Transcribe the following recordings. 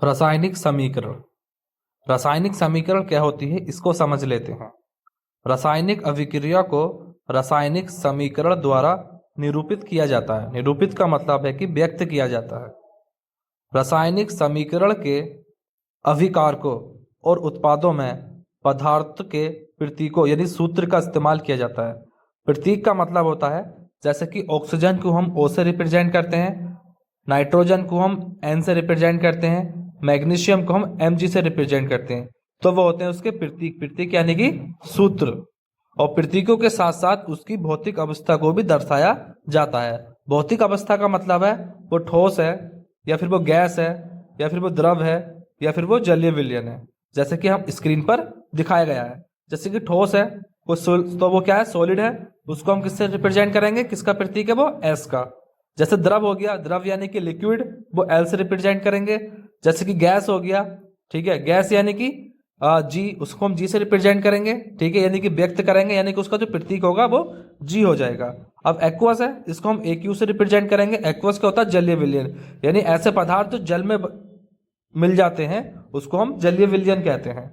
रासायनिक समीकरण। रासायनिक समीकरण क्या होती है इसको समझ लेते हैं। रासायनिक अभिक्रिया को रासायनिक समीकरण द्वारा निरूपित किया जाता है। निरूपित का मतलब है कि व्यक्त किया जाता है। रासायनिक समीकरण के अभिकारकों और उत्पादों में पदार्थ के प्रतीकों यानी सूत्र का इस्तेमाल किया जाता है। प्रतीक का मतलब होता है जैसे कि ऑक्सीजन को हम O से रिप्रेजेंट करते हैं, नाइट्रोजन को हम N से रिप्रेजेंट करते हैं, मैग्नीशियम को हम Mg से रिप्रेजेंट करते हैं, तो वो होते हैं उसके प्रतीक। प्रतीक यानी कि सूत्र। और प्रतीकों के साथ साथ उसकी भौतिक अवस्था को भी दर्शाया जाता है। भौतिक अवस्था का मतलब है वो ठोस है या फिर वो गैस है या फिर वो द्रव है या फिर वो जलीय विलयन है, जैसे कि हम स्क्रीन पर दिखाया गया है। जैसे कि ठोस है तो वो क्या है, सॉलिड है, उसको हम किससे रिप्रेजेंट करेंगे, किसका प्रतीक है वो S का। जैसे द्रव हो गया, द्रव यानी कि लिक्विड, वो L से रिप्रेजेंट करेंगे। जैसे कि गैस हो गया, ठीक है, गैस यानी कि G, उसको हम G से रिप्रेजेंट करेंगे, ठीक है, यानी कि व्यक्त करेंगे, यानी कि उसका जो प्रतीक होगा वो G हो जाएगा। अब एक्वस है, इसको हम AQ से रिप्रेजेंट करेंगे। एक्वस क्या होता है, जलीय विलयन, यानी ऐसे पदार्थ जो जल में मिल जाते हैं उसको हम जलीय विलयन कहते हैं।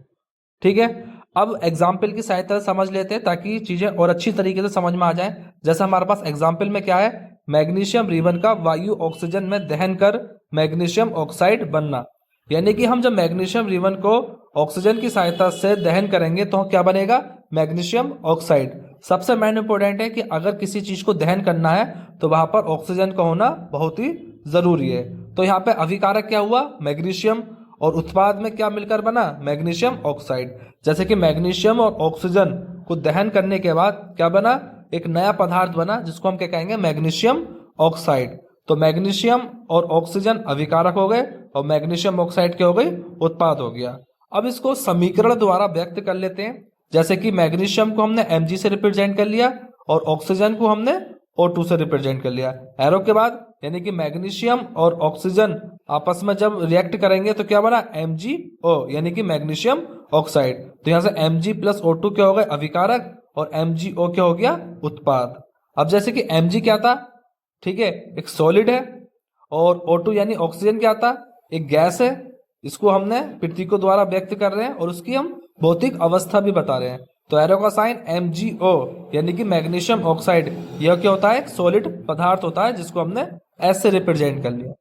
ठीक है, अब एग्जाम्पल की सहायता से समझ लेते हैं ताकि चीजें और अच्छी तरीके से समझ में आ जाएं। जैसे हमारे पास एग्जाम्पल में क्या है, मैग्नीशियम रिबन का वायु ऑक्सीजन में दहन कर मैग्नीशियम ऑक्साइड बनना। यानी कि हम जब मैग्नीशियम रिबन को ऑक्सीजन की सहायता से दहन करेंगे तो क्या बनेगा, मैग्नीशियम ऑक्साइड। सबसे मेन इंपॉर्टेंट है कि अगर किसी चीज को दहन करना है तो वहां पर ऑक्सीजन का होना बहुत ही जरूरी है। तो यहाँ पे अभिकारक क्या हुआ, मैग्नीशियम, और उत्पाद में क्या मिलकर बना, मैग्नीशियम ऑक्साइड। जैसे कि मैग्नीशियम और ऑक्सीजन को दहन करने के बाद क्या बना, एक नया पदार्थ बना जिसको हम क्या कहेंगे, मैग्नीशियम ऑक्साइड। तो मैग्नीशियम और ऑक्सीजन अभिकारक हो गए और मैग्नीशियम ऑक्साइड क्या हो गई, उत्पाद हो गया। अब इसको समीकरण द्वारा व्यक्त कर लेते हैं। जैसे कि मैग्नीशियम को हमने Mg से रिप्रेजेंट कर लिया और ऑक्सीजन को हमने O2 से रिप्रेजेंट कर लिया। एरो के बाद यानी कि मैग्नीशियम और ऑक्सीजन आपस में जब रिएक्ट करेंगे तो क्या बना, MgO यानी कि मैग्नीशियम ऑक्साइड। तो यहां से Mg प्लस O2 क्या हो गया, अभिकारक, और MgO क्या हो गया, उत्पाद। अब जैसे कि Mg क्या था, ठीक है, एक सॉलिड है, और O2 यानी ऑक्सीजन क्या था, एक गैस है। इसको हमने प्रतीकों द्वारा व्यक्त कर रहे हैं और उसकी हम भौतिक अवस्था भी बता रहे हैं। तो एरो का साइन MgO यानी कि मैग्नीशियम ऑक्साइड, यह क्या होता है, एक सॉलिड पदार्थ होता है जिसको हमने S से रिप्रेजेंट कर लिया।